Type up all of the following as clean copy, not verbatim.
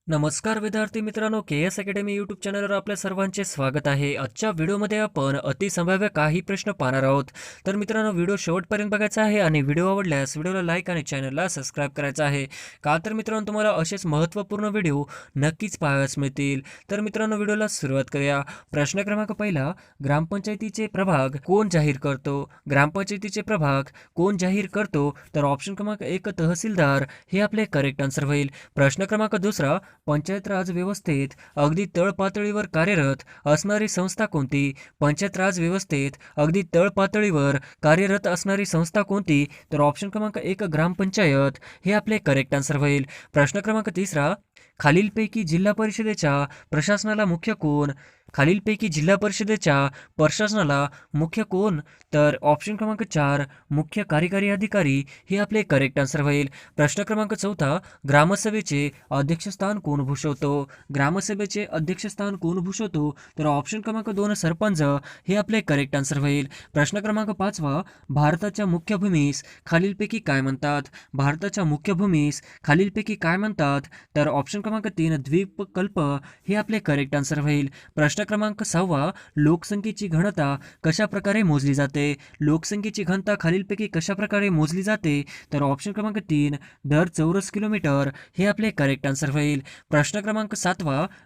नमस्कार विद्यार्थी मित्रांनो, के एस अकॅडमी यूट्यूब चॅनलवर आपल्या सर्वांचे स्वागत आहे. आजच्या व्हिडिओमध्ये आपण अतिसंभाव्य काही प्रश्न पाहणार आहोत. तर मित्रांनो, व्हिडिओ शेवटपर्यंत बघायचा आहे आणि व्हिडिओ आवडल्यास व्हिडिओला लाईक आणि चॅनलला सबस्क्राईब करायचं आहे. का तर मित्रांनो, तुम्हाला असेच महत्त्वपूर्ण व्हिडिओ नक्कीच पाहावयास मिळतील. तर मित्रांनो, व्हिडिओला सुरुवात करूया. प्रश्न क्रमांक पहिला, ग्रामपंचायतीचे प्रभाग कोण जाहीर करतो? ग्रामपंचायतीचे प्रभाग कोण जाहीर करतो? तर ऑप्शन क्रमांक 1 तहसीलदार हे आपले करेक्ट आन्सर होईल. प्रश्न क्रमांक दुसरा, पंचायत राज व्यवस्थेत अगदी तळपातळीवर कार्यरत असणारी संस्था कोणती? पंचायत राज व्यवस्थेत अगदी तळपातळीवर कार्यरत असणारी संस्था कोणती? तर ऑप्शन क्रमांक 1 ग्रामपंचायत हे आपले करेक्ट आन्सर होईल. प्रश्न क्रमांक तिसरा, खालीलपैकी जिल्हा परिषदेच्या प्रशासनाला मुख्य कोण? खालीलपैकी जिल्हा परिषदेच्या प्रशासनाला मुख्य कोण? तर ऑप्शन क्रमांक 4 मुख्य कार्यकारी अधिकारी हे आपले करेक्ट आन्सर होईल. प्रश्न क्रमांक चौथा, ग्रामसभेचे अध्यक्षस्थान कोण भूषवतो? ग्रामसभेचे अध्यक्षस्थान कोण भूषवतो? तर ऑप्शन क्रमांक 2 सरपंच हे आपले करेक्ट आन्सर होईल. प्रश्न क्रमांक 5 भारताच्या मुख्य भूमीस खालीलपैकी काय म्हणतात? भारताच्या मुख्य भूमीस खालीलपैकी काय म्हणतात? तर ऑप्शन क्रमांक 3 द्वीपकल्प हे आपले करेक्ट आन्सर होईल. प्रश्न क्रमांक 6 लोकसंख्येची घनता कशा प्रकारे मोजली जाते? लोकसंख्येची घनता खालीलपैकी कशा प्रकारे मोजली जाते? तर ऑप्शन क्रमांक 3 दर चौरस किलोमीटर हे आपले करेक्ट आन्सर होईल. प्रश्न क्रमांक 7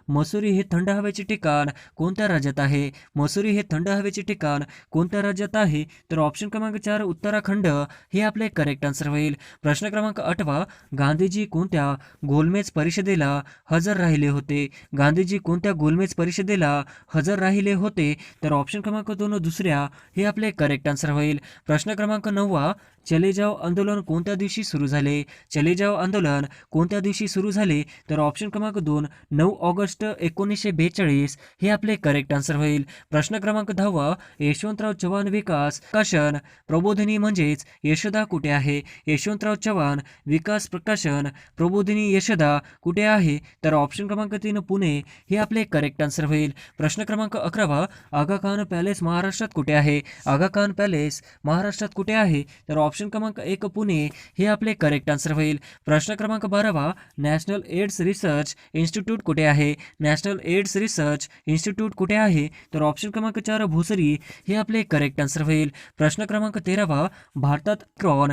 मसुरी हे थंड हवेचे ठिकाण कोणत्या राज्यात आहे? मसुरी हे थंड हवेचे ठिकाण कोणत्या राज्यात आहे? तर ऑप्शन क्रमांक 4 उत्तराखंड हे आपले करेक्ट आन्सर होईल. प्रश्न क्रमांक 8 गांधीजी कोणत्या गोलमेज परिषदेला हजर राहिले होते? गांधीजी कोणत्या गोलमेज परिषदेला हजर राहिले होते? तर ऑप्शन क्रमांक 2 दुसऱ्या हे आपले करेक्ट आन्सर होईल. प्रश्न क्रमांक 9 चले जाव आंदोलन कोणत्या दिवशी सुरू झाले? चले जाव आंदोलन कोणत्या दिवशी सुरू झाले? तर ऑप्शन क्रमांक 2 9 ऑगस्ट 1942 हे आपले करेक्ट आन्सर होईल. प्रश्न क्रमांक 10 यशवंतराव चव्हाण विकास प्रकाशन प्रबोधिनी म्हणजेच यशोदा कुठे आहे? यशवंतराव चव्हाण विकास प्रकाशन प्रबोधिनी यशोदा कुठे आहे? तर ऑप्शन क्रमांक 3 पुणे हे आपले करेक्ट आन्सर होईल. प्रश्न क्रमांक 11 आगा खान पॅलेस महाराष्ट्रात कुठे आहे? आगा खान पॅलेस महाराष्ट्रात कुठे आहे? तर ऑप्शन क्रमांक 1 पुणे हे आपले करेक्ट आन्सर होईल. प्रश्न क्रमांक 12 नॅशनल एड्स रिसर्च इन्स्टिट्यूट कुठे आहे? नॅशनल एड्स रिसर्च इन्स्टिट्यूट कुठे आहे? तर ऑप्शन क्रमांक 4 भोसरी हे आपले करेक्ट आन्सर होईल. प्रश्न क्रमांक 13 भारतात क्रॉन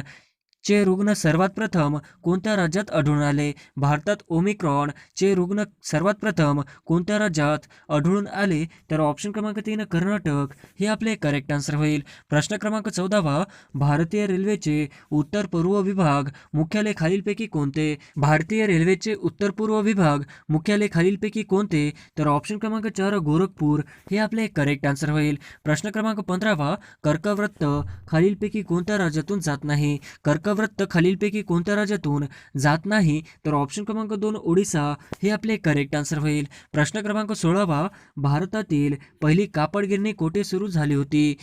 चे रुग्ण सर्वात प्रथम कोणत्या राज्यात आढळून आले? भारतात ओमिक्रॉन चे रुग्ण सर्वात प्रथम कोणत्या राज्यात आढळून आले? तर ऑप्शन क्रमांक 3 कर्नाटक हे आपले करेक्ट आन्सर होईल. प्रश्न क्रमांक 14 भारतीय रेल्वेचे उत्तर पूर्व विभाग मुख्यालय खालीलपैकी कोणते? भारतीय रेल्वेचे उत्तर पूर्व विभाग मुख्यालय खालीलपैकी कोणते? तर ऑप्शन क्रमांक 4 गोरखपूर हे आपले करेक्ट आन्सर होईल. प्रश्न क्रमांक 15 कर्कवृत्त खालीलपैकी कोणत्या राज्यातून जात नाही? कर्कवृत्त खालीलपैकी कोणत्या राज्यातून जात नाही? तर ऑप्शन क्रमांक 2 ओडिसा हे आपले करेक्ट आन्सर होईल. प्रश्न क्रमांक 16 भारतातील पहिली कापड गिरणी कोठे सुरू झाली होती?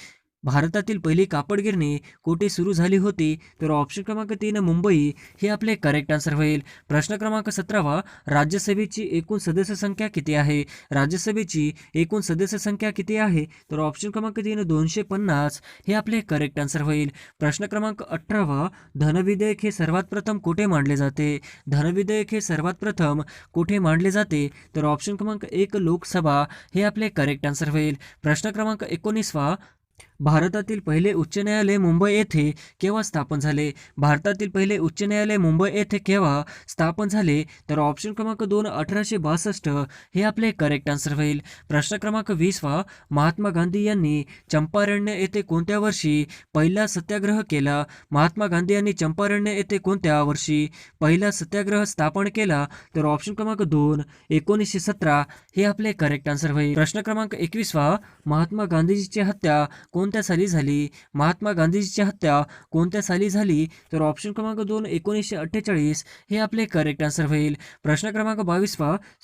भारतातील पहिली कापड गिरणी कोठे सुरू झाली होती? तर ऑप्शन क्रमांक 3 मुंबई हे आपले करेक्ट आन्सर होईल. प्रश्न क्रमांक 17 राज्यसभेची एकूण सदस्य संख्या किती आहे? राज्यसभेची एकूण सदस्य संख्या किती आहे? तर ऑप्शन क्रमांक 3 250 हे आपले करेक्ट आन्सर होईल. प्रश्न क्रमांक 18 धनविधेयक हे सर्वात प्रथम कुठे मांडले जाते? धनविधेयक हे सर्वात प्रथम कुठे मांडले जाते? तर ऑप्शन क्रमांक 1 लोकसभा हे आपले करेक्ट आन्सर होईल. प्रश्न क्रमांक 19 भारतातील पहिले उच्च न्यायालय मुंबई येथे केव्हा स्थापन झाले? भारतातील पहिले उच्च न्यायालय मुंबई येथे केव्हा स्थापन झाले? तर ऑप्शन क्रमांक 2 1862 हे आपले करेक्ट आन्सर होईल. प्रश्न क्रमांक 20 महात्मा गांधी यांनी चंपारण्य येथे कोणत्या वर्षी पहिला सत्याग्रह केला? महात्मा गांधी यांनी चंपारण्य येथे कोणत्या वर्षी पहिला सत्याग्रह स्थापन केला? तर ऑप्शन क्रमांक 2 1917 हे आपले करेक्ट आन्सर होईल. प्रश्न क्रमांक 21 महात्मा गांधीजीची हत्या कोणत्या साली झाली? महात्मा गांधीजीची हत्या कोणत्या साली झाली? तर ऑप्शन क्रमांक 2 1948 हे आपले करेक्ट आन्सर होईल. प्रश्न क्रमांक 22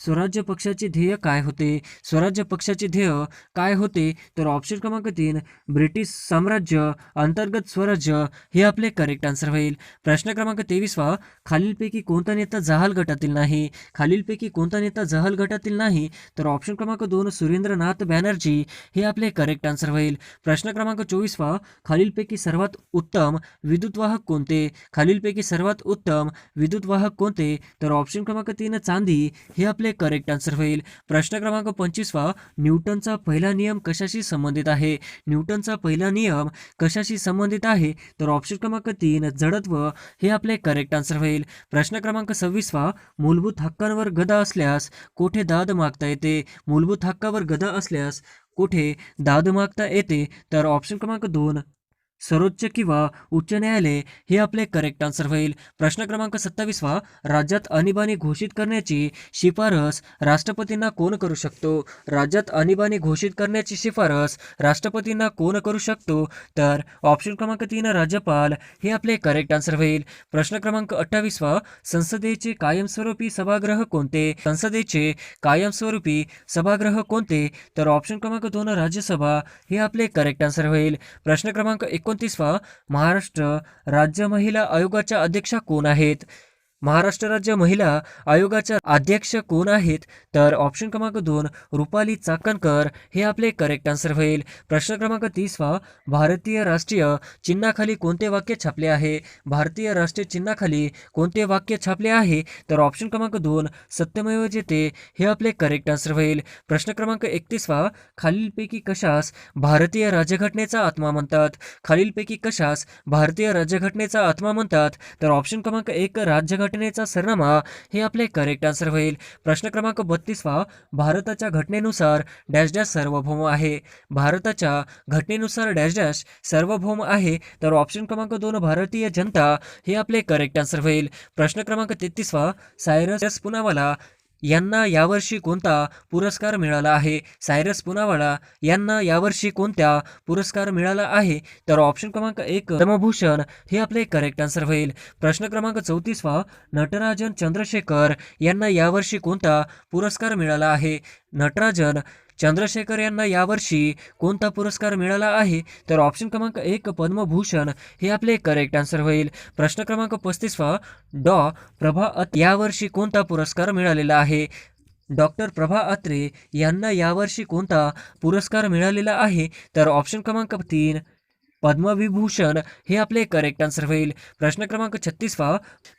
स्वराज्य पक्षाचे ध्येय काय होते? स्वराज्य पक्षाचे ध्येय काय होते? तर ऑप्शन क्रमांक 3 ब्रिटिश साम्राज्य अंतर्गत स्वराज्य हे आपले करेक्ट आन्सर होईल. प्रश्न क्रमांक 23 खालीलपैकी कोणता नेता जहाल गटातील नाही? खालीलपैकी कोणता नेता जहाल गटातील नाही? तर ऑप्शन क्रमांक 2 सुरेंद्रनाथ बॅनर्जी हे आपले करेक्ट आन्सर होईल. प्रश्न प्रश्न क्रमांक 24 खालीलपैकी सर्वात उत्तम विद्युतवाहक कोणते? खालीलपैकी सर्वात उत्तम विद्युतवाहक कोणते? तर ऑप्शन क्रमांक 3 चांदी हे आपले करेक्ट आन्सर होईल. प्रश्न क्रमांक 25 न्यूटनचा पहिला नियम कशाशी संबंधित आहे? न्यूटनचा पहिला नियम कशाशी संबंधित आहे? तर ऑप्शन क्रमांक 3 जडत्व हे आपले करेक्ट आन्सर होईल. प्रश्न क्रमांक 26 मूलभूत हक्कांवर गदा असल्यास कोठे दाद मागता येते? मूलभूत हक्कावर गदा असल्यास कुठे दाद मागता येते? तर ऑप्शन क्रमांक 2 सर्वोच्च किंवा उच्च न्यायालय हे आपले करेक्ट आन्सर होईल. प्रश्न क्रमांक 27 राज्यात आणीबाणी घोषित करण्याची शिफारस राष्ट्रपतींना कोण करू शकतो? राज्यात आणीबाणी घोषित करण्याची शिफारस राष्ट्रपतींना कोण करू शकतो? तर ऑप्शन क्रमांक 3 राज्यपाल हे आपले करेक्ट आन्सर होईल. प्रश्न क्रमांक 28 संसदेचे कायमस्वरूपी सभागृह कोणते? संसदेचे कायमस्वरूपी सभागृह कोणते? तर ऑप्शन क्रमांक 2 राज्यसभा हे आपले करेक्ट आन्सर होईल. प्रश्न क्रमांक 29 महाराष्ट्र राज्य महिला आयोगाच्या अध्यक्षा कोण आहेत? महाराष्ट्र राज्य महिला आयोगाच्या अध्यक्ष कोण आहेत? तर ऑप्शन क्रमांक 2 रुपाली चाकणकर हे आपले करेक्ट आन्सर होईल. प्रश्न क्रमांक 30 भारतीय राष्ट्रीय चिन्हाखाली कोणते वाक्य छापले आहे? भारतीय राष्ट्रीय चिन्हाखाली कोणते वाक्य छापले आहे? तर ऑप्शन क्रमांक 2 सत्यमेव जयते हे आपले करेक्ट आन्सर होईल. प्रश्न क्रमांक 31 खालीलपैकी कशास भारतीय राज्यघटनेचा आत्मा म्हणतात? खालीलपैकी कशास भारतीय राज्यघटनेचा आत्मा म्हणतात? तर ऑप्शन क्रमांक 1 राज्यघटनेचा सरनामा हे आपले करेक्ट आन्सर होईल. प्रश्न क्रमांक 32 भारताच्या घटनेनुसार डॅश डॅश सार्वभौम आहे? भारताच्या घटनेनुसार डॅश डॅश सार्वभौम आहे? तर ऑप्शन क्रमांक 2 भारतीय जनता हे आपले करेक्ट आन्सर होईल. प्रश्न क्रमांक 33 सायरस पूनावाला यांना यावर्षी कोणता पुरस्कार मिळाला आहे? सायरस पूनावाला यांना यावर्षी कोणत्या पुरस्कार मिळाला आहे? तर ऑप्शन क्रमांक 1 पद्मभूषण हे आपले करेक्ट आन्सर होईल. प्रश्न क्रमांक 34 नटराजन चंद्रशेखर यांना यावर्षी कोणता पुरस्कार मिळाला आहे? नटराजन चंद्रशेखर यांना यावर्षी कोणता पुरस्कार मिळाला आहे? तर ऑप्शन क्रमांक 1 पद्मभूषण हे आपले करेक्ट आन्सर होईल. प्रश्न क्रमांक 35 डॉ. प्रभा अत्रे यावर्षी कोणता पुरस्कार मिळालेला आहे? डॉक्टर प्रभा अत्रे यांना यावर्षी कोणता पुरस्कार मिळालेला आहे? तर ऑप्शन क्रमांक 3 पद्मविभूषण हे आपले करेक्ट आन्सर होईल. प्रश्न क्रमांक 36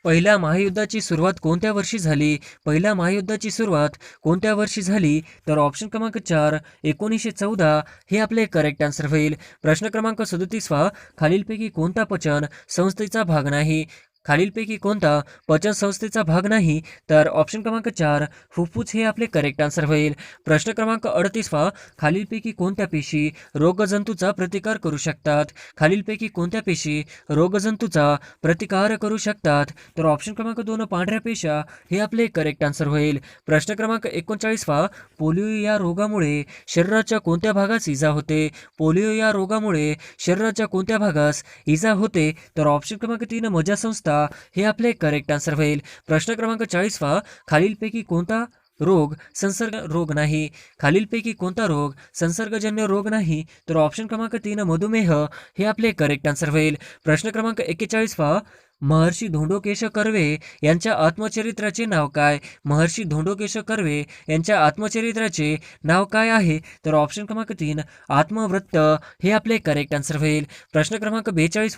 पहिल्या महायुद्धाची सुरुवात कोणत्या वर्षी झाली? पहिल्या महायुद्धाची सुरुवात कोणत्या वर्षी झाली? तर ऑप्शन क्रमांक 4 1914 हे आपले करेक्ट आन्सर होईल. प्रश्न क्रमांक 37 खालीलपैकी कोणता पचन संस्थेचा भाग नाही? खालीलपैकी कोणता पचन संस्थेचा भाग नाही? तर ऑप्शन क्रमांक 4 फुफ्फुस हे आपले करेक्ट आन्सर होईल. प्रश्न क्रमांक 38 खालीलपैकी कोणत्या पेशी रोगजंतूचा प्रतिकार करू शकतात? खालीलपैकी कोणत्या पेशी रोगजंतूचा प्रतिकार करू शकतात? तर ऑप्शन क्रमांक 2 पांढऱ्या पेशा हे आपले करेक्ट आन्सर होईल. प्रश्न क्रमांक 39 पोलिओ या रोगामुळे शरीराच्या कोणत्या भागास इजा होते? पोलिओ या रोगामुळे शरीराच्या कोणत्या भागास इजा होते? तर ऑप्शन क्रमांक 3 मज्जासंस्था हे आपले करेक्ट आन्सर होईल. प्रश्न क्रमांक 40 खालीलपैकी कोणता रोग संसर्ग रोग नाही? खालीलपैकी कोणता रोग संसर्गजन्य रोग नाही? तर ऑप्शन क्रमांक 3 मधुमेह हे आपले करेक्ट आन्सर होईल. प्रश्न क्रमांक 41 महर्षी धोंडोकेश कर्वे यांच्या आत्मचरित्राचे नाव काय? महर्षी धोंडोकेश कर्वे यांच्या आत्मचरित्राचे नाव काय आहे? तर ऑप्शन क्रमांक 3 आत्मवृत्त हे आपले करेक्ट आन्सर होईल. प्रश्न क्रमांक 42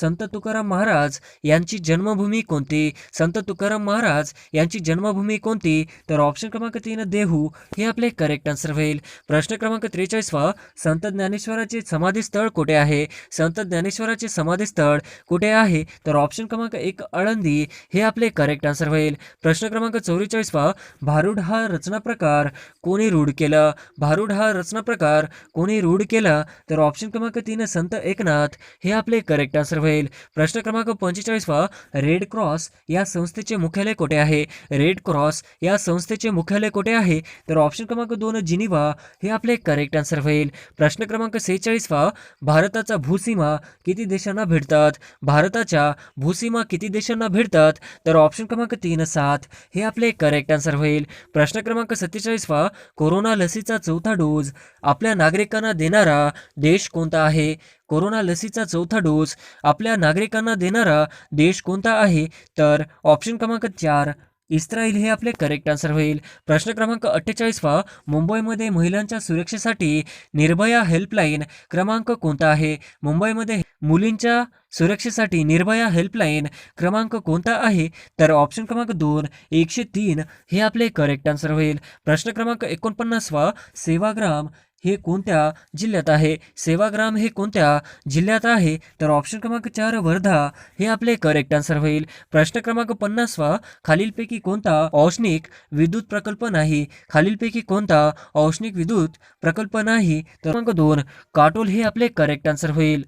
संत तुकाराम महाराज यांची जन्मभूमी कोणती? संत तुकाराम महाराज यांची जन्मभूमी कोणती? तर ऑप्शन क्रमांक 3 देहू हे आपले करेक्ट आन्सर होईल. प्रश्न क्रमांक 43 संत ज्ञानेश्वराचे समाधीस्थळ कुठे आहे? संत ज्ञानेश्वराचे समाधीस्थळ कुठे आहे? तर ऑप्शन क्रमांक 1 आळंदी हे आपले करेक्ट आन्सर होईल. प्रश्न क्रमांक 44 भारूड हा रचना प्रकार कोणी रूढ केला? भारूड हा रचना प्रकार कोणी रूढ केला? तर ऑप्शन क्रमांक 3 संत एकनाथ हे आपले करेक्ट आन्सर होईल. प्रश्न क्रमांक 45 रेड क्रॉस या संस्थेचे मुख्यालय कुठे आहे? रेड क्रॉस या संस्थेचे मुख्यालय कुठे आहे? तर ऑप्शन क्रमांक 2 जिनिव्हा हे आपले करेक्ट आन्सर होईल. प्रश्न क्रमांक 46 भारताचा भूसीमा किती देशांना भेटतात? भारताच्या भूसीमा किती देशांना भेटतात? तर ऑप्शन क्रमांक 3 7 हे आपले करेक्ट आन्सर होईल. प्रश्न क्रमांक 47 कोरोना लसीचा चौथा डोस आपल्या नागरिकांना देणारा देश कोणता आहे? कोरोना लसीचा चौथा डोस आपल्या नागरिकांना देणारा देश कोणता आहे? तर ऑप्शन क्रमांक 4 इस्रायल हे आपले करेक्ट आन्सर होईल. प्रश्न क्रमांक 48 मुंबईमध्ये महिलांच्या सुरक्षेसाठी निर्भया हेल्पलाईन क्रमांक कोणता आहे? मुंबईमध्ये मुलींच्या सुरक्षेसाठी निर्भया हेल्पलाईन क्रमांक कोणता आहे? तर ऑप्शन क्रमांक 2 103 हे आपले करेक्ट आन्सर होईल. प्रश्न क्रमांक 49 सेवाग्राम हे कोणत्या जिल्ह्यात आहे? सेवाग्राम हे कोणत्या जिल्ह्यात आहे? तर ऑप्शन क्रमांक 4 वर्धा हे आपले करेक्ट आन्सर होईल. प्रश्न क्रमांक 50 खालीलपैकी कोणता औष्णिक विद्युत प्रकल्प नाही? खालीलपैकी कोणता औष्णिक विद्युत प्रकल्प नाही? तर क्रमांक 2 काटोल हे आपले करेक्ट आन्सर होईल.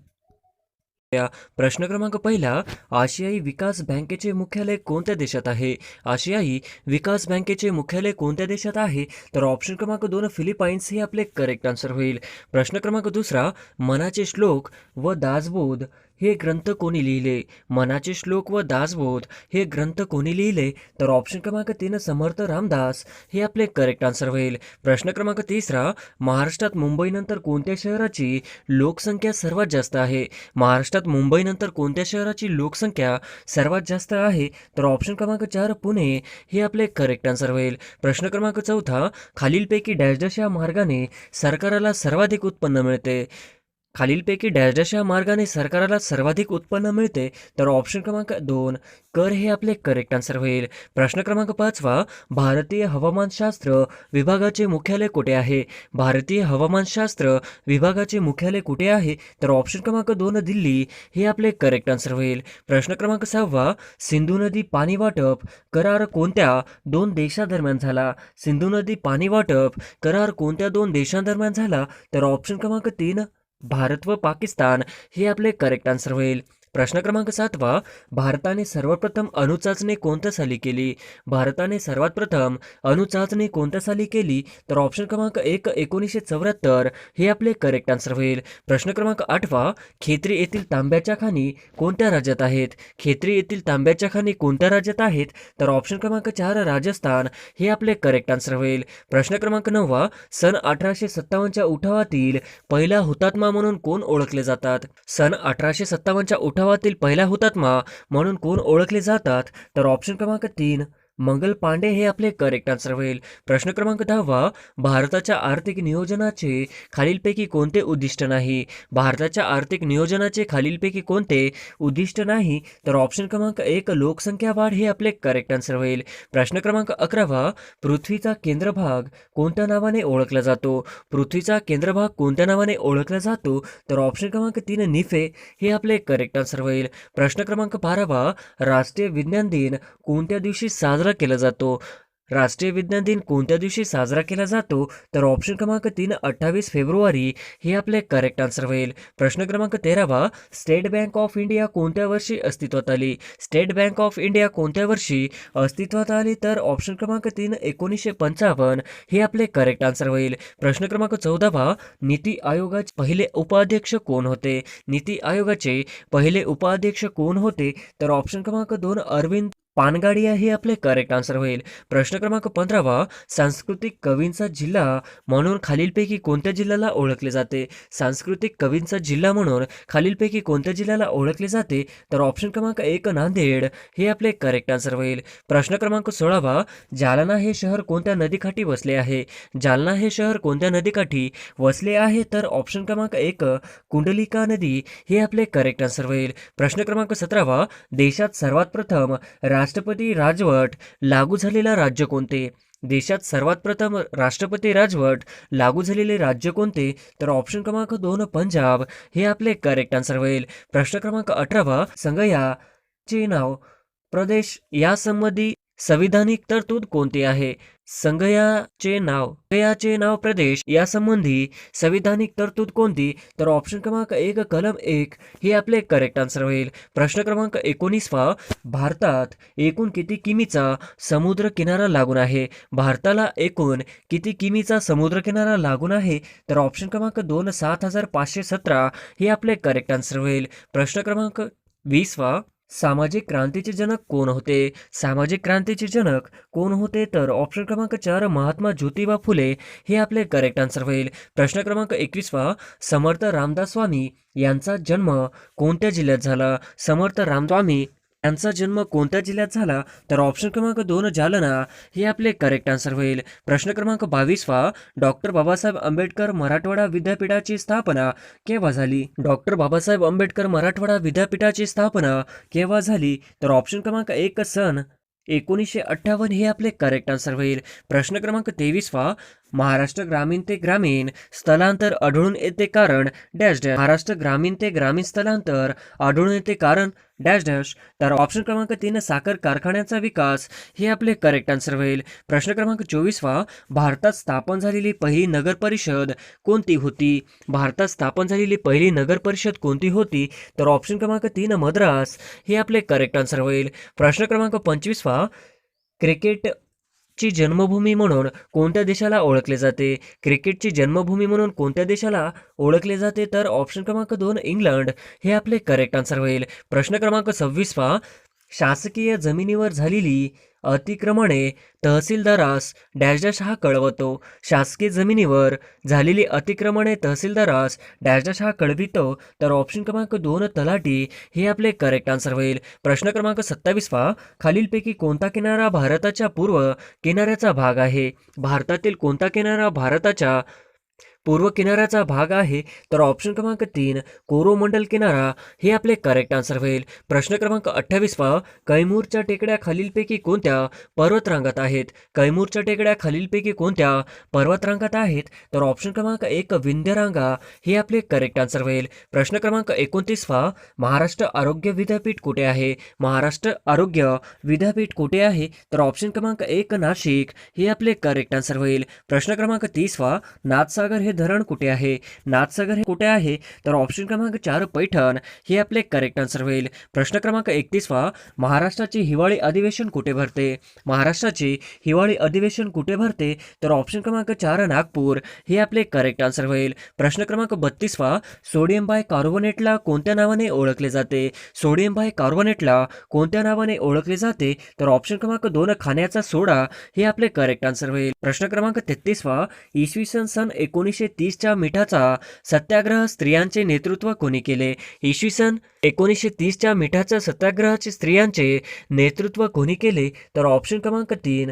प्रश्न क्रमांक पहिला, आशियाई विकास बँकेचे मुख्यालय कोणत्या देशात आहे? आशियाई विकास बँकेचे मुख्यालय कोणत्या देशात आहे? तर ऑप्शन क्रमांक 2 फिलिपाईन्स हे आपले करेक्ट आन्सर होईल. प्रश्न क्रमांक दुसरा, मनाचे श्लोक व दासबोध हे ग्रंथ कोणी लिहिले? मनाचे श्लोक व दासबोध हे ग्रंथ कोणी लिहिले? तर ऑप्शन क्रमांक 3 समर्थ रामदास हे आपले करेक्ट आन्सर होईल. प्रश्न क्रमांक तिसरा, महाराष्ट्रात मुंबईनंतर कोणत्या शहराची लोकसंख्या सर्वात जास्त आहे? महाराष्ट्रात मुंबईनंतर कोणत्या शहराची लोकसंख्या सर्वात जास्त आहे? तर ऑप्शन क्रमांक 4 पुणे हे आपले करेक्ट आन्सर होईल. प्रश्न क्रमांक चौथा, खालीलपैकी डॅश डॅश या मार्गाने सरकाराला सर्वाधिक उत्पन्न मिळते? खालीलपैकी डॅश डॅश या मार्गाने सरकाराला सर्वाधिक उत्पन्न मिळते? तर ऑप्शन क्रमांक 2 कर हे आपले करेक्ट आन्सर होईल. प्रश्न क्रमांक 5 भारतीय हवामानशास्त्र विभागाचे मुख्यालय कुठे आहे? भारतीय हवामानशास्त्र विभागाचे मुख्यालय कुठे आहे? तर ऑप्शन क्रमांक 2 दिल्ली हे आपले करेक्ट आन्सर होईल. प्रश्न क्रमांक 6 सिंधू नदी पाणी वाटप करार कोणत्या 2 देशांदरम्यान झाला? सिंधू नदी पाणी वाटप करार कोणत्या 2 देशांदरम्यान झाला? तर ऑप्शन क्रमांक 3 भारत व पाकिस्तान हे आपले करेक्ट आन्सर होईल. प्रश्न क्रमांक 7 भारताने सर्वप्रथम अणुचाचणी कोणत्या साली केली? भारताने सर्वात प्रथम अणुचाचणी कोणत्या साली केली? तर ऑप्शन क्रमांक 1 1974 हे आपले करेक्ट आन्सर होईल. प्रश्न क्रमांक 8 खेत्री येथील तांब्याच्या खाणी कोणत्या राज्यात आहेत? खेत्री येथील तांब्याच्या खाणी कोणत्या राज्यात आहेत? तर ऑप्शन क्रमांक 4 राजस्थान हे आपले करेक्ट आन्सर होईल. प्रश्न क्रमांक 9 सन 1857च्या उठावातील पहिला हुतात्मा म्हणून कोण ओळखले जातात? सन 1857च्या उठावातील पहिला हुतात्मा म्हणून कोण ओळखले जातात? तर ऑप्शन क्रमांक 3 मंगल पांडे हे आपले करेक्ट आन्सर होईल. प्रश्न क्रमांक 10 भारताच्या आर्थिक नियोजनाचे खालीलपैकी कोणते उद्दिष्ट नाही? भारताच्या आर्थिक नियोजनाचे खालीलपैकी कोणते उद्दिष्ट नाही? तर ऑप्शन क्रमांक 1 लोकसंख्या वाढ हे आपले करेक्ट आन्सर होईल. प्रश्न क्रमांक 11 पृथ्वीचा केंद्रभाग कोणत्या नावाने ओळखला जातो? पृथ्वीचा केंद्रभाग कोणत्या नावाने ओळखला जातो? तर ऑप्शन क्रमांक 3 निफे हे आपले करेक्ट आन्सर होईल. प्रश्न क्रमांक 12 राष्ट्रीय विज्ञान दिन कोणत्या दिवशी साजरा केला जातो? राष्ट्रीय विज्ञान दिन कोणत्या दिवशी साजरा केला जातो? तर ऑप्शन क्रमांक 3 28 फेब्रुवारी हे आपले करेक्ट आन्सर होईल. प्रश्न क्रमांक 13 स्टेट बँक ऑफ इंडिया कोणत्या वर्षी अस्तित्वात आली? स्टेट बँक ऑफ इंडिया कोणत्या वर्षी अस्तित्वात आली? तर ऑप्शन क्रमांक 3 1955 हे आपले करेक्ट आन्सर होईल. प्रश्न क्रमांक 14 नीती आयोगाचे पहिले उपाध्यक्ष कोण होते? नीती आयोगाचे पहिले उपाध्यक्ष कोण होते? तर ऑप्शन क्रमांक 2 अरविंद पानगाडिया हे आपले करेक्ट आन्सर होईल. प्रश्न क्रमांक 15 सांस्कृतिक कवींचा जिल्हा म्हणून खालीलपैकी कोणत्या जिल्ह्याला ओळखले जाते? सांस्कृतिक कवींचा जिल्हा म्हणून खालीलपैकी कोणत्या जिल्ह्याला ओळखले जाते? तर ऑप्शन क्रमांक 1 नांदेड हे आपले करेक्ट आन्सर होईल. प्रश्न क्रमांक 16 जालना हे शहर कोणत्या नदीकाठी वसले आहे? जालना हे शहर कोणत्या नदीकाठी वसले आहे? तर ऑप्शन क्रमांक 1 कुंडलिका नदी हे आपले करेक्ट आन्सर होईल. प्रश्न क्रमांक 17 देशात सर्वात प्रथम राष्ट्रपती राजवट लागू झालेला राज्य कोणते? देशात सर्वात प्रथम राष्ट्रपती राजवट लागू झालेले राज्य कोणते? तर ऑप्शन क्रमांक 2 पंजाब हे आपले करेक्ट आन्सर होईल. प्रश्न क्रमांक 18 संघयाचे नाव प्रदेश यासंबंधी संविधानिक तरतूद कोणती आहे? संघयाचे नाव प्रदेश यासंबंधी संविधानिक तरतूद कोणती? तर ऑप्शन क्रमांक 1 कलम 1 हे आपले करेक्ट आन्सर होईल. प्रश्न क्रमांक 19 भारतात एकूण किती किमीचा समुद्र किनारा लागून आहे? भारताला एकूण किती किमीचा समुद्र किनारा लागून आहे? तर ऑप्शन क्रमांक 2 7517 हे आपले करेक्ट आन्सर होईल. प्रश्न क्रमांक 20 सामाजिक क्रांतीचे जनक कोण होते? सामाजिक क्रांतीचे जनक कोण होते? तर ऑप्शन क्रमांक 4 महात्मा ज्योतिबा फुले हे आपले करेक्ट आन्सर होईल. प्रश्न क्रमांक 21 समर्थ रामदास स्वामी यांचा जन्म कोणत्या जिल्ह्यात झाला? समर्थ रामस्वामी त्यांचा जन्म कोणत्या जिल्ह्यात झाला? तर ऑप्शन क्रमांक 2 जालना हे आपले करेक्ट आन्सर होईल. प्रश्न क्रमांक 22वा, डॉक्टर बाबासाहेब आंबेडकर मराठवाडा विद्यापीठाची स्थापना केव्हा झाली? डॉक्टर बाबासाहेब आंबेडकर मराठवाडा विद्यापीठाची स्थापना केव्हा झाली? तर ऑप्शन क्रमांक 1 सन 1958 हे आपले करेक्ट आन्सर होईल. प्रश्न क्रमांक 23वा, महाराष्ट्र ग्रामीण ते ग्रामीण स्थलांतर आढळून येते कारण डॅश डॅश. महाराष्ट्र ग्रामीण ते ग्रामीण स्थलांतर आढळून येते कारण डॅश डॅश. तर ऑप्शन क्रमांक 3 साखर कारखान्याचा विकास हे आपले करेक्ट आन्सर होईल. प्रश्न क्रमांक 24वा, भारतात स्थापन झालेली पहिली नगर परिषद कोणती होती? भारतात स्थापन झालेली पहिली नगर परिषद कोणती होती? तर ऑप्शन क्रमांक 3 मद्रास हे आपले करेक्ट आन्सर होईल. प्रश्न क्रमांक 25वा, क्रिकेटची जन्मभूमी म्हणून कोणत्या देशाला ओळखले जाते? क्रिकेटची जन्मभूमी म्हणून कोणत्या देशाला ओळखले जाते? तर ऑप्शन क्रमांक 2 इंग्लंड हे आपले करेक्ट आन्सर होईल. प्रश्न क्रमांक 26वा, शासकीय जमिनीवर झालेली अतिक्रमणे तहसीलदारास डॅश डॅश हा कळवतो. शासकीय जमिनीवर झालेली अतिक्रमणे तहसीलदारास डॅश डॅश हा कळवितो. तर ऑप्शन क्रमांक 2 तलाठी हे आपले करेक्ट आन्सर होईल. प्रश्न क्रमांक 27वा, खालीलपैकी कोणता किनारा भारताच्या पूर्व किनाऱ्याचा भाग आहे? भारतातील कोणता किनारा भारताच्या पूर्व किनाऱ्याचा भाग आहे? तर ऑप्शन क्रमांक 3 कोरोमंडल किनारा हे आपले करेक्ट आन्सर होईल. प्रश्न क्रमांक 28वा, कैमूरच्या टेकड्या खालीलपैकी कोणत्या पर्वतरांगात आहेत? कैमूरच्या टेकड्या खालीलपैकी कोणत्या पर्वतरांगात आहेत? तर ऑप्शन क्रमांक 1 विंध्यरांगा हे आपले करेक्ट आन्सर होईल. प्रश्न क्रमांक 29वा, महाराष्ट्र आरोग्य विद्यापीठ कुठे आहे? महाराष्ट्र आरोग्य विद्यापीठ कुठे आहे? तर ऑप्शन क्रमांक 1 नाशिक हे आपले करेक्ट आन्सर होईल. प्रश्न क्रमांक 30वा, नाथसागर हे धरण कुठे आहे? नाथसागर हे कुठे आहे? तर ऑप्शन क्रमांक 4 पैठण हे आपले करेक्ट आन्सर होईल. प्रश्न क्रमांक 31वा, महाराष्ट्राचे हिवाळी अधिवेशन कुठे भरते? महाराष्ट्राचे हिवाळी अधिवेशन कुठे भरते? तर ऑप्शन क्रमांक 4 नागपूर हे आपले करेक्ट आन्सर होईल. प्रश्न क्रमांक 32वा, सोडियम बायकार्बोनेटला कोणत्या नावाने ओळखले जाते? सोडियम बायकार्बोनेटला कोणत्या नावाने ओळखले जाते? तर ऑप्शन क्रमांक 2 खाण्याचा सोडा हे आपले करेक्ट आन्सर होईल. प्रश्न क्रमांक 33वा, इसवी सन 1930च्या मिठाचा सत्याग्रह स्त्रियांचे नेतृत्व कोणी केले? इसवी सन 1930च्या मिठाच्या सत्याग्रहाचे स्त्रियांचे नेतृत्व कोणी केले? तर ऑप्शन क्रमांक 3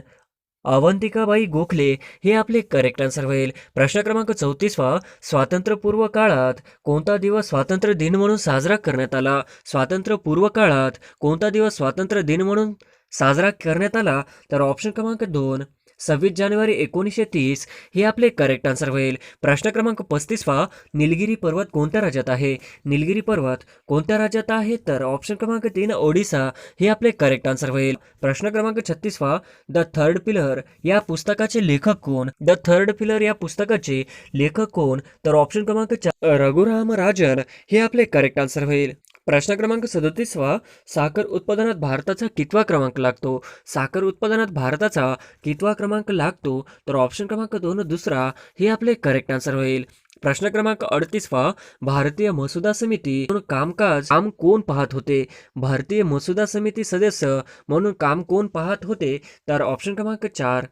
अवंतिकाबाई गोखले हे आपले करेक्ट आन्सर होईल. प्रश्न क्रमांक 34वा, स्वातंत्र्यपूर्व काळात कोणता दिवस स्वातंत्र्य दिन म्हणून साजरा करण्यात आला? स्वातंत्र्यपूर्व काळात कोणता दिवस स्वातंत्र्य दिन म्हणून साजरा करण्यात आला? तर ऑप्शन क्रमांक 2 26 जानेवारी 1930 हे आपले करेक्ट आन्सर होईल. प्रश्न क्रमांक 35वा, निलगिरी पर्वत कोणत्या राज्यात आहे? निलगिरी पर्वत कोणत्या राज्यात आहे? तर ऑप्शन क्रमांक 3 ओडिसा हे आपले करेक्ट आन्सर होईल. प्रश्न क्रमांक 36वा, द थर्ड पिलर या पुस्तकाचे लेखक कोण? द थर्ड पिलर या पुस्तकाचे लेखक कोण? तर ऑप्शन क्रमांक 4 रघुराम राजन हे आपले करेक्ट आन्सर होईल. प्रश्न क्रमांक 37वा, साखर उत्पादनात भारताचा कितवा क्रमांक लागतो? साखर उत्पादनात भारताचा कितवा क्रमांक लागतो? तर ऑप्शन क्रमांक 2 दुसरा हे आपले करेक्ट आन्सर होईल. प्रश्न क्रमांक 38वा, भारतीय मसुदा समिती म्हणून काम कोण पाहत होते? भारतीय मसुदा समिती सदस्य म्हणून काम कोण पाहत होते? तर ऑप्शन क्रमांक 4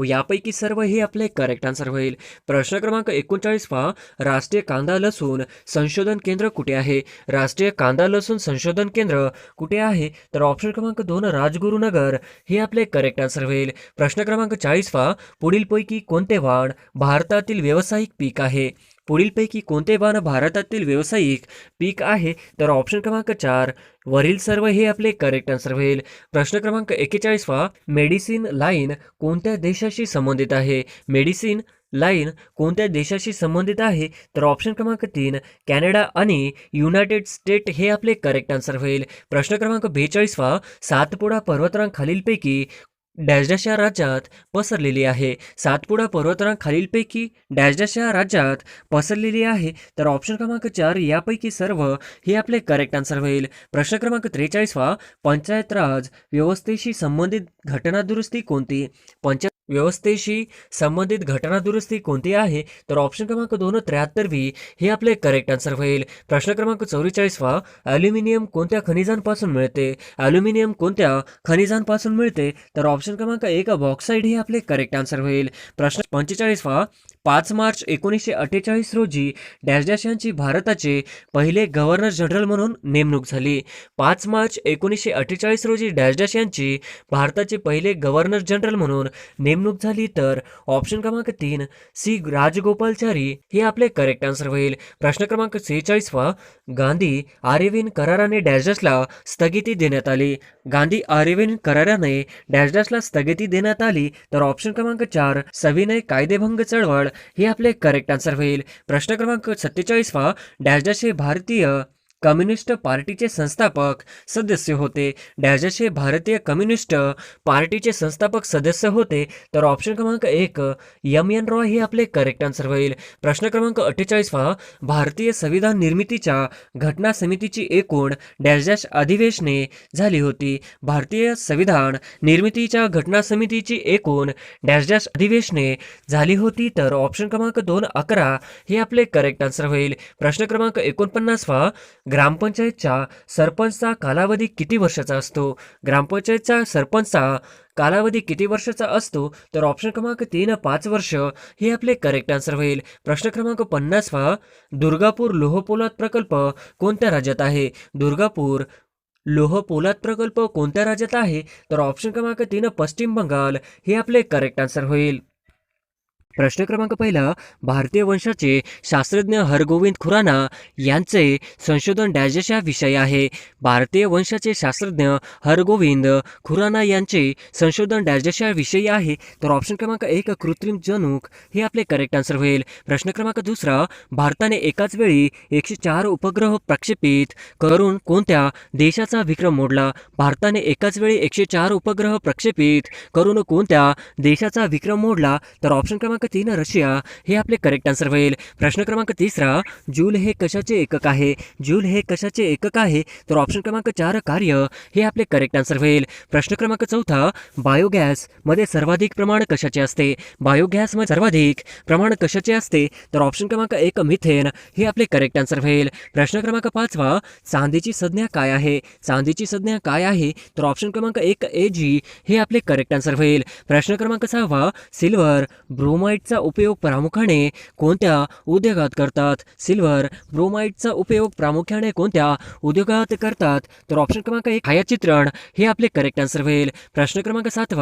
यापैकी सर्व हे आपले करेक्ट आन्सर होईल. प्रश्न क्रमांक 39वा, राष्ट्रीय कांदा लसूण संशोधन केंद्र कुठे आहे? राष्ट्रीय कांदा लसूण संशोधन केंद्र कुठे आहे? तर ऑप्शन क्रमांक 2 राजगुरुनगर हे आपले करेक्ट आन्सर होईल. प्रश्न क्रमांक 40वा, पुढीलपैकी कोणते वाण भारतातील व्यावसायिक पीक आहे? पुढीलपैकी कोणते वाण भारतातील व्यावसायिक पीक आहे? तर ऑप्शन क्रमांक 4 वरील सर्व हे आपले करेक्ट आन्सर होईल. प्रश्न क्रमांक 41वा, मेडिसिन लाईन कोणत्या देशाशी संबंधित आहे? मेडिसिन लाईन कोणत्या देशाशी संबंधित आहे? तर ऑप्शन क्रमांक 3 कॅनडा आणि युनायटेड स्टेट हे आपले करेक्ट आन्सर होईल. प्रश्न क्रमांक 42वा, सातपुडा पर्वतरांग खालीलपैकी डॅश डॅश या राज्यात पसरलेली आहे? सातपुडा पर्वतरांग खालीलपैकी डॅश डॅश या राज्यात पसरलेली आहे? तर ऑप्शन क्रमांक 4 यापैकी सर्व हे आपले करेक्ट आन्सर होईल. प्रश्न क्रमांक 43वा, पंचायत राज व्यवस्थेशी संबंधित घटना दुरुस्ती कोणती? पंचायत व्यवस्थेशी संबंधित घटना दुरुस्ती कोणती आहे? तर ऑप्शन क्रमांक 2 73वी हे आपले करेक्ट आन्सर होईल. प्रश्न क्रमांक 44वा ॲल्युमिनियम कोणत्या खनिजांपासून मिळते? ॲल्युमिनियम कोणत्या खनिजांपासून मिळते? तर ऑप्शन क्रमांक 1 बॉक्साईड हे आपले करेक्ट आन्सर होईल. प्रश्न 45वा 5 मार्च 1948 रोजी डॅश डॅश यांची भारताचे पहिले गव्हर्नर जनरल म्हणून नेमणूक झाली. 5 मार्च 1948 रोजी डॅश डॅश यांची भारताचे पहिले गव्हर्नर जनरल म्हणून नेमणूक झाली. तर ऑप्शन क्रमांक 3 सी राजगोपालचारी हे आपले करेक्ट आन्सर होईल. प्रश्न क्रमांक 46वा गांधी आरेविन कराराने डॅश डॅशला स्थगिती देण्यात आली. गांधी आरेविन कराराने डॅश डॅशला स्थगिती देण्यात आली. तर ऑप्शन क्रमांक 4 सविनय कायदेभंग चळवळ हे आपले करेक्ट आन्सर होईल. प्रश्न क्रमांक 47वा डॅश डॅश हे भारतीय कम्युनिस्ट पार्टीचे संस्थापक सदस्य होते. डॅश डॅश हे भारतीय कम्युनिस्ट पार्टीचे संस्थापक सदस्य होते. तर ऑप्शन क्रमांक 1 एम.एन. रॉय हे आपले करेक्ट आन्सर होईल. प्रश्न क्रमांक 48वा भारतीय संविधान निर्मितीच्या घटना समितीची एकूण डॅश डॅश अधिवेशने झाली होती. भारतीय संविधान निर्मितीच्या घटना समितीची एकूण डॅश डॅश अधिवेशने झाली होती. तर ऑप्शन क्रमांक 2 11 हे आपले करेक्ट आन्सर होईल. प्रश्न क्रमांक 49वा ग्रामपंचायतच्या सरपंचचा कालावधी किती वर्षाचा असतो? ग्रामपंचायतचा सरपंचचा कालावधी किती वर्षाचा असतो? तर ऑप्शन क्रमांक 3 5 वर्ष हे आपले करेक्ट आन्सर होईल. प्रश्न क्रमांक 50वा दुर्गापूर लोहपोलाद प्रकल्प कोणत्या राज्यात आहे? दुर्गापूर लोहपोलाद प्रकल्प कोणत्या राज्यात आहे? तर ऑप्शन क्रमांक 3 पश्चिम बंगाल हे आपले करेक्ट आन्सर होईल. प्रश्न क्रमांक 1 भारतीय वंशाचे शास्त्रज्ञ हरगोविंद खुराना यांचे संशोधन डॅश डॅश या विषय आहे. भारतीय वंशाचे शास्त्रज्ञ हरगोविंद खुराना यांचे संशोधन डॅश डॅश या विषयी आहे. तर ऑप्शन क्रमांक 1 कृत्रिम जनुक हे आपले करेक्ट आन्सर होईल. प्रश्न क्रमांक 2 भारताने एकाच वेळी 104 उपग्रह प्रक्षेपित करून कोणत्या देशाचा विक्रम मोडला? भारताने एकाच वेळी 104 उपग्रह प्रक्षेपित करून कोणत्या देशाचा विक्रम मोडला? तर ऑप्शन क्रमांक 3 रशिया हे आपले करेक्ट आन्सर होईल. प्रश्न क्रमांक 3 जूल हे कशाचे एकक आहे? जूल हे कशाचे एकक आहे? तर ऑप्शन क्रमांक 4 कार्य हे आपले करेक्ट आन्सर होईल. प्रश्न क्रमांक 4 बायोगॅस मध्ये सर्वाधिक प्रमाण कशाचे असते? बायोगॅस मध्ये सर्वाधिक प्रमाण कशाचे असते? तर ऑप्शन क्रमांक 1 मिथेन हे आपले करेक्ट आन्सर होईल. प्रश्न क्रमांक 5 चांदीची संज्ञा काय आहे? चांदीची संज्ञा काय आहे? तर ऑप्शन क्रमांक 1 Ag हे आपले करेक्ट आन्सर होईल. प्रश्न क्रमांक 6 सिल्वर ब्रोमाइडचा उपयोग प्रामुख्याने कोणत्या उद्योगात करतात? सिल्वर ब्रोमाइडचा उपयोग प्रामुख्याने कोणत्या उद्योगात करतात? तर ऑप्शन क्रमांक 1 छायाचित्रण हे आपले करेक्ट आन्सर होईल. प्रश्न क्रमांक 7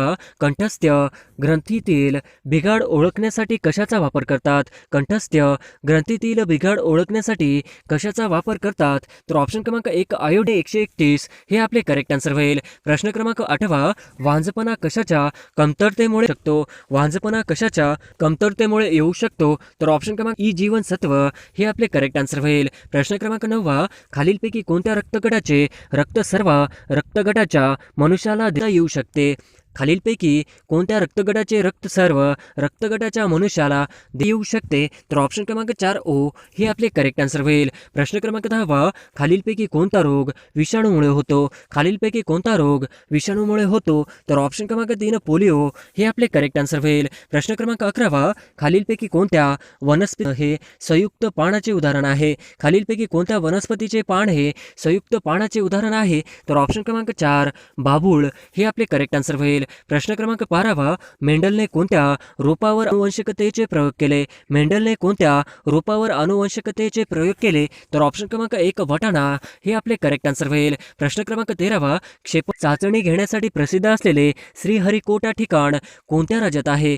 कंठस्थ ग्रंथीतील बिघाड ओळखण्यासाठी कशाचा वापर करतात? कंठस्थ ग्रंथीतील बिघाड ओळखण्यासाठी कशाचा वापर करतात? तर ऑप्शन क्रमांक 1 आयोडे 131 हे आपले करेक्ट आन्सर होईल. प्रश्न क्रमांक 8 वांझपणा कशाच्या कमतरतेमुळे शकतो? वांझपणा कशाच्या कमतरतेमुळे येऊ शकतो? तर ऑप्शन क्रमांक ई जीवनसत्व हे आपले करेक्ट आन्सर होईल. प्रश्न क्रमांक 9 खालीलपैकी कोणत्या रक्तगटाचे रक्त सर्व रक्तगटाच्या मनुष्याला देता येऊ शकते? खालीलपैकी कोणत्या रक्तगटाचे रक्त सर्व रक्तगटाच्या मनुष्याला देऊ शकते? तर ऑप्शन क्रमांक 4 ओ हे आपले करेक्ट आन्सर होईल. प्रश्न क्रमांक 10 खालीलपैकी कोणता रोग विषाणूमुळे होतो? खालीलपैकी कोणता रोग विषाणूमुळे होतो? तर ऑप्शन क्रमांक 3 पोलिओ हे आपले करेक्ट आन्सर होईल. प्रश्न क्रमांक 11 खालीलपैकी कोणत्या वनस्पती हे संयुक्त पानाचे उदाहरण आहे? खालीलपैकी कोणत्या वनस्पतीचे पान हे संयुक्त पानाचे उदाहरण आहे? तर ऑप्शन क्रमांक 4 बाभूळ हे आपले करेक्ट आन्सर होईल. प्रश्न क्रमांक 12 मेंडलने कोणत्या रोपावर अनुवंशिकतेचे प्रयोग केले? मेंडलने कोणत्या रोपावर अनुवंशिकतेचे प्रयोग केले? तर ऑप्शन क्रमांक 1 वाटाणा हे आपले करेक्ट आन्सर होईल. प्रश्न क्रमांक 13 क्षेपणास्त्र चाचणी घेण्यासाठी प्रसिद्ध असलेले श्रीहरिकोटा ठिकाण कोणत्या राज्यात आहे?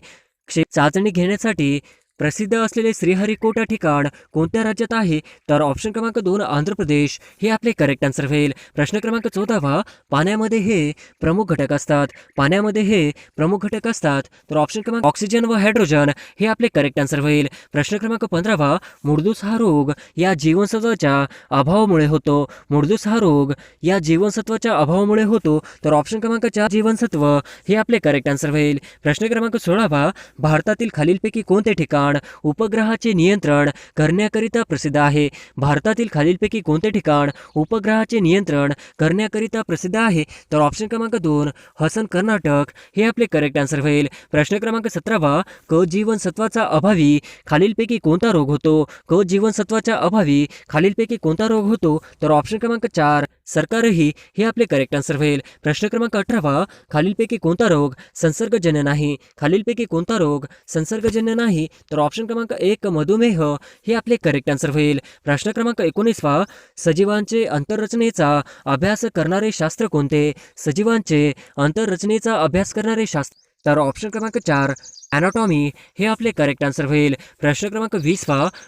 चाचणी घेण्यासाठी प्रसिद्ध असलेले श्रीहरिकोटा ठिकाण कोणत्या राज्यात आहे? तर ऑप्शन क्रमांक 2 आंध्र प्रदेश हे आपले करेक्ट आन्सर होईल. प्रश्न क्रमांक 14 पाण्यामध्ये हे प्रमुख घटक असतात. पाण्यामध्ये हे प्रमुख घटक असतात. तर ऑप्शन क्रमांक ऑक्सिजन व हायड्रोजन हे आपले करेक्ट आन्सर होईल. प्रश्न क्रमांक 15 मुडदूस हा रोग या जीवनसत्वाच्या अभावामुळे होतो. मुडदूस हा रोग या जीवनसत्वाच्या अभावामुळे होतो. तर ऑप्शन क्रमांक 4 जीवनसत्व हे आपले करेक्ट आन्सर होईल. प्रश्न क्रमांक 16 भारतातील खालीलपैकी कोणते ठिकाण ठिकाण उपग्रहाचे नियंत्रण करण्याकरिता प्रसिद्ध आहे? भारतातील खालीलपैकी कोणते ठिकाण उपग्रहाचे नियंत्रण करण्याकरिता प्रसिद्ध आहे? तर ऑप्शन क्रमांक 2 हसन कर्नाटक हे आपले करेक्ट आन्सर होईल. प्रश्न क्रमांक 17 क जीवनसत्वाचा अभावी खालीलपैकी कोणता रोग होतो? क जीवनसत्वाच्या अभावी खालीलपैकी कोणता रोग होतो? तर ऑप्शन क्रमांक 4 सरकारही हे आपले करेक्ट आन्सर होईल. प्रश्न क्रमांक 18 खालीलपैकी कोणता रोग संसर्गजन्य नाही? खालीलपैकी कोणता रोग संसर्गजन्य नाही? तर ऑप्शन क्रमांक 1 मधुमेह हे आपले करेक्ट आन्सर होईल. प्रश्न क्रमांक 19 सजीवांचे अंतररचनेचा अभ्यास करणारे शास्त्र कोणते? सजीवांचे अंतररचनेचा अभ्यास करणारे शास्त्र तर ऑप्शन क्रमांक 4 ॲनाटॉमी हे आपले करेक्ट आन्सर होईल. प्रश्न क्रमांक 20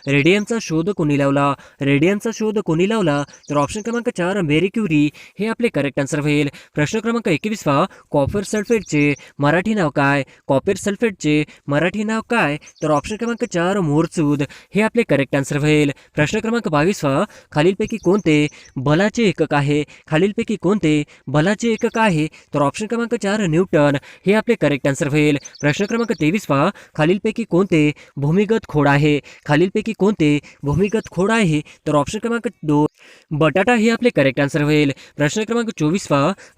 रेडियमचा शोध कोणी लावला? रेडियमचा शोध कोणी लावला? तर ऑप्शन क्रमांक 4 मेरी क्युरी हे आपले करेक्ट आन्सर होईल. प्रश्न क्रमांक 21 कॉपर सल्फेटचे मराठी नाव काय? कॉपर सल्फेटचे मराठी नाव काय? तर ऑप्शन क्रमांक 4 मोरचूद हे आपले करेक्ट आन्सर होईल. प्रश्न क्रमांक 22 खालीलपैकी कोणते बलाचे एकक आहे? खालीलपैकी कोणते बलाचे एकक आहे? तर ऑप्शन क्रमांक 4 न्यूटन हे आपले करेक्ट आन्सर होईल. प्रश्न क्रमांक 23 खालीलपैकी कोणते भूमिगत खोड आहे? खालीलपैकी कोणते भूमिगत खोड आहे? तर ऑप्शन क्रमांक 2 बटाटा हे आपले करेक्ट आन्सर होईल. प्रश्न क्रमांक 24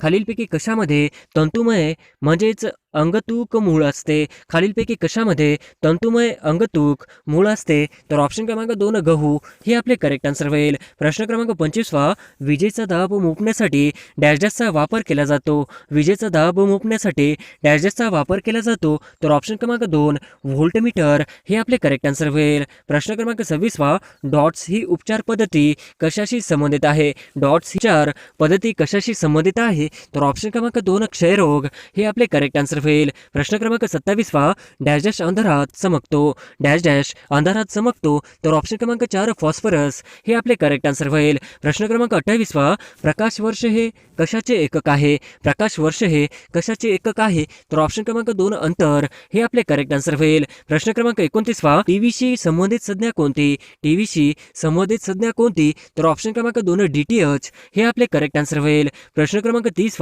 खालीलपैकी कशामध्ये तंतुमय म्हणजेच अंगतूक मूळ असते? खालीलपैकी कशामध्ये तंतुमय अंगतूक मूळ असते? तर ऑप्शन क्रमांक 2 गहू हे आपले करेक्ट आन्सर होईल. प्रश्न क्रमांक 25 विजेचा दाब मोजण्यासाठी डॅश डॅशचा वापर केला जातो? विजेचा दाब मोजण्यासाठी डॅश डॅशचा वापर केला जातो? तर ऑप्शन क्रमांक 2 व्होल्टमीटर हे आपले करेक्ट आन्सर होईल. प्रश्न क्रमांक 26 डॉट्स ही उपचार पद्धती कशाशी संबंधित आहे? डॉट्स ही उपचार पद्धती कशाशी संबंधित आहे? तर ऑप्शन क्रमांक 2 क्षयरोग हे आपले करेक्ट आन्सर होईल. प्रश्न क्रमांक 27 डॅश डॅश अंधारात चमकतो? डॅश डॅश अंधारात चमकतो? तर ऑप्शन क्रमांक 4 फॉस्फरस हे आपले करेक्ट आन्सर होईल. प्रश्न क्रमांक 28 प्रकाश वर्ष हे कशाचे एकक आहे? प्रकाश वर्ष हे कशाचे एकक आहे? तर ऑप्शन क्रमांक 2 अंतर हे आपले करेक्ट आन्सर होईल. प्रश्न क्रमांक 29 टीव्हीशी संबंधित संज्ञा कोणती? टीव्हीशी संबंधित संज्ञा कोणती? तर ऑप्शन क्रमांक 2 DTH हे आपले करेक्ट आन्सर होईल. प्रश्न क्रमांक 30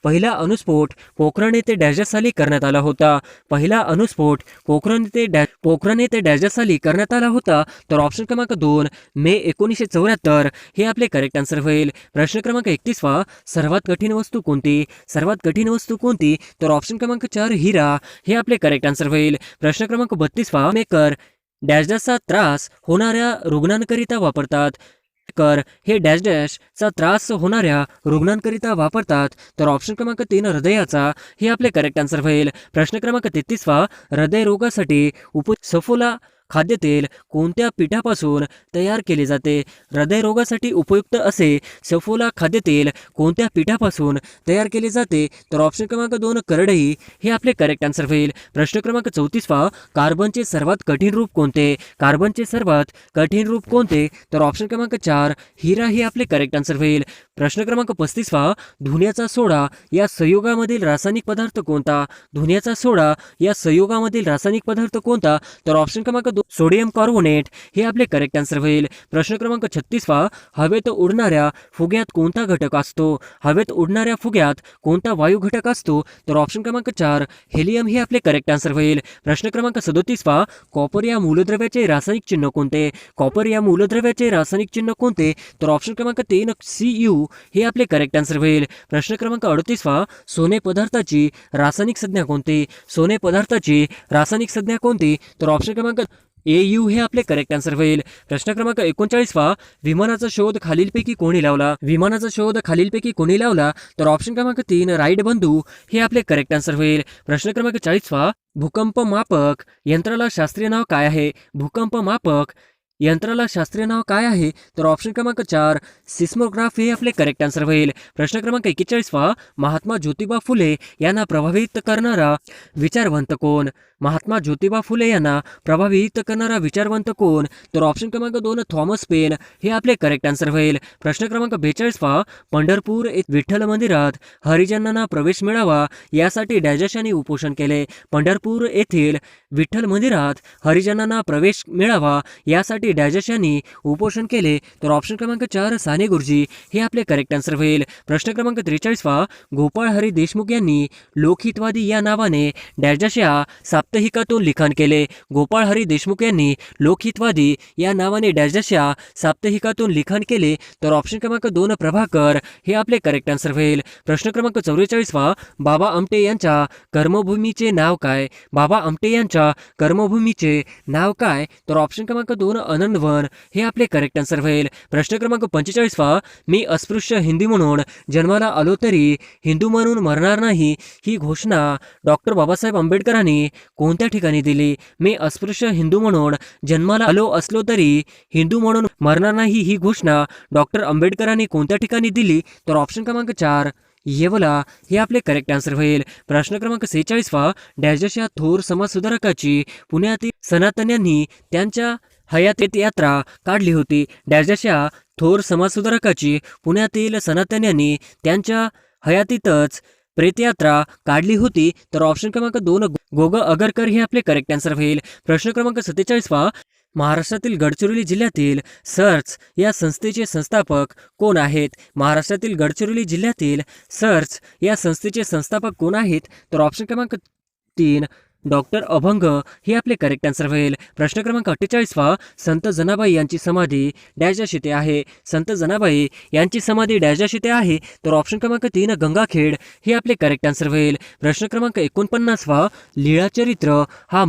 पहिला अणुस्फोट पोखरण येथे डॅश साली करण्यात आला होता? पहिला अणुस्फोट पोखरण येथे डॅश साली करण्यात आला होता? तर ऑप्शन क्रमांक 2 मे 1974 हे आपले करेक्ट आन्सर होईल. प्रश्न क्रमांक 31 सर्वात कठीण वस्तू कोणती? सर्वात कठीण वस्तू कोणती? तर ऑप्शन क्रमांक 4 हिरा हे आपले करेक्ट आन्सर होईल. प्रश्न क्रमांक 32 मेकर डॅश डॅशचा त्रास होणाऱ्या रुग्णांकरिता वापरतात? कर हे डॅश डॅशचा त्रास होणाऱ्या रुग्णांकरिता वापरतात? तर ऑप्शन क्रमांक 3 हृदयाचा हे आपले करेक्ट आन्सर होईल. प्रश्न क्रमांक 33 हृदयरोगासाठी सफोला खाद्यतेल कोणत्या पिठापासून तयार केले जाते? हृदयरोगासाठी उपयुक्त असे सफोला खाद्यतेल कोणत्या पिठापासून तयार केले जाते? तर ऑप्शन क्रमांक 2 करडई हे आपले करेक्ट आन्सर होईल. प्रश्न क्रमांक 34 कार्बनचे सर्वात कठीण रूप कोणते? कार्बनचे सर्वात कठीण रूप कोणते? तर ऑप्शन क्रमांक 4 हिरा हे आपले करेक्ट आन्सर होईल. प्रश्न क्रमांक 35 धुन्याचा सोडा या संयोगामधील रासायनिक पदार्थ कोणता? धुन्याचा सोडा या संयोगामधील रासायनिक पदार्थ कोणता? तर ऑप्शन क्रमांक 2 सोडियम कार्बोनेट हे आपले करेक्ट आन्सर होईल. प्रश्न क्रमांक 36 हवेत उडणाऱ्या फुग्यात कोणता घटक असतो? हवेत उडणाऱ्या फुग्यात कोणता वायू घटक असतो? तर ऑप्शन क्रमांक 4 हेलियम हे आपले करेक्ट आन्सर होईल. प्रश्न क्रमांक 37 कॉपर या मूलद्रव्याचे रासायनिक चिन्ह कोणते? कॉपर या मूलद्रव्याचे रासायनिक चिन्ह कोणते? तर ऑप्शन क्रमांक 3 Cu हे आपले करेक्ट आन्सर होईल. प्रश्न क्रमांक 38 सोने पदार्थाची रासायनिक संज्ञा कोणती? सोने पदार्थाची रासायनिक संज्ञा कोणती? तर ऑप्शन क्रमांक AU हे आपले करेक्ट आन्सर होईल. प्रश्न क्रमांक 39 विमानाचा शोध खालीलपैकी कोणी लावला? विमानाचा शोध खालीलपैकी कोणी लावला? तर ऑप्शन क्रमांक 3 राईट बंधू हे आपले करेक्ट आन्सर होईल. प्रश्न क्रमांक 40 भूकंप मापक यंत्राला शास्त्रीय नाव काय आहे? भूकंप मापक यंत्राला शास्त्रीय नाव काय आहे? तर ऑप्शन क्रमांक 4 सिस्मोग्राफ हे आपले करेक्ट आन्सर होईल. प्रश्न क्रमांक 41 महात्मा ज्योतिबा फुले यांना प्रभावित करणारा विचारवंत कोण? महात्मा ज्योतिबा फुले यांना प्रभावित करणारा विचारवंत कोण? तर ऑप्शन क्रमांक 2 थॉमस पेन हे आपले करेक्ट आन्सर होईल. प्रश्न क्रमांक 42 पंढरपूर विठ्ठल मंदिरात हरिजनांना प्रवेश मिळावा यासाठी डॅश यांनी उपोषण केले? पंढरपूर येथील विठ्ठल मंदिरात हरिजनांना प्रवेश मिळावा यासाठी यासाठी डॅजश यांनी उपोषण केले? तर ऑप्शन क्रमांक 4 साने गुरुजी हे आपले करेक्ट आन्सर होईल. प्रश्न क्रमांक 43 गोपाळ हरी देशमुख यांनी लोकहितवादी या नावाने डॅजश या साप्ताहिकातून लिखाण केले? गोपाळ हरी देशमुख यांनी लोकहितवादी या नावाने डॅजश या साप्ताहिकातून लिखाण केले? तर ऑप्शन क्रमांक 2 प्रभाकर हे आपले करेक्ट आन्सर होईल. प्रश्न क्रमांक 44 बाबा आमटे यांच्या कर्मभूमीचे नाव काय? बाबा आमटे यांच्या कर्मभूमीचे नाव काय? तर ऑप्शन क्रमांक 2 आनंदवन हे आपले करेक्ट आन्सर होईल. प्रश्न क्रमांक 45 मी अस्पृश्य हिंदू म्हणून जन्माला आलो तरी हिंदू म्हणून मरणार नाही ही घोषणा डॉक्टर बाबासाहेब आंबेडकरांनी कोणत्या ठिकाणी दिली? मी अस्पृश्य हिंदू म्हणून जन्माला आलो असलो तरी हिंदू म्हणून मरणार नाही ही घोषणा डॉक्टर आंबेडकरांनी कोणत्या ठिकाणी दिली? तर ऑप्शन क्रमांक 4 येवला हे आपले करेक्ट आन्सर होईल. प्रश्न क्रमांक 46 डॅजश या थोर समाजसुधारकाची पुण्यातील सनातन्यांनी त्यांच्या हयातीत यात्रा काढली होती? डॅजश या थोर समाजसुधारकाची पुण्यातील सनातन्यांनी त्यांच्या हयातीतच प्रेतयात्रा काढली होती? तर ऑप्शन क्रमांक 2 गोग अगरकर हे आपले करेक्ट आन्सर होईल. प्रश्न क्रमांक 47 महाराष्ट्रातील गडचिरोली जिल्ह्यातील सर्च या संस्थेचे संस्थापक कोण आहेत? महाराष्ट्रातील गडचिरोली जिल्ह्यातील सर्च या संस्थेचे संस्थापक कोण आहेत? तर ऑप्शन क्रमांक 3 डॉक्टर अभंग हे आपले करेक्ट आन्सर होईल. प्रश्न क्रमांक 48 संत जनाबाई यांची समाधी डॅजश येथे आहे? संत जनाबाई यांची समाधी डॅजश येथे आहे? तर ऑप्शन क्रमांक 3 गंगाखेड हे आपले करेक्ट आन्सर होईल. प्रश्न क्रमांक 49 लीळाचरित्र हा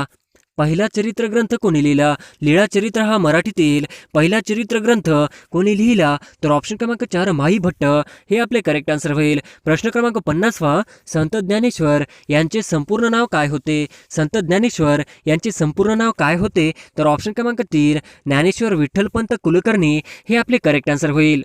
पहिला चरित्र ग्रंथ कोणी लिहिला? लीळाचरित्र हा मराठीतील पहिला चरित्र ग्रंथ कोणी लिहिला? तर ऑप्शन क्रमांक 4 माई भट्ट हे आपले करेक्ट आन्सर होईल. प्रश्न क्रमांक 50 संत ज्ञानेश्वर यांचे संपूर्ण नाव काय होते? संत ज्ञानेश्वर यांचे संपूर्ण नाव काय होते? तर ऑप्शन क्रमांक 3 ज्ञानेश्वर विठ्ठलपंत कुलकर्णी हे आपले करेक्ट आन्सर होईल.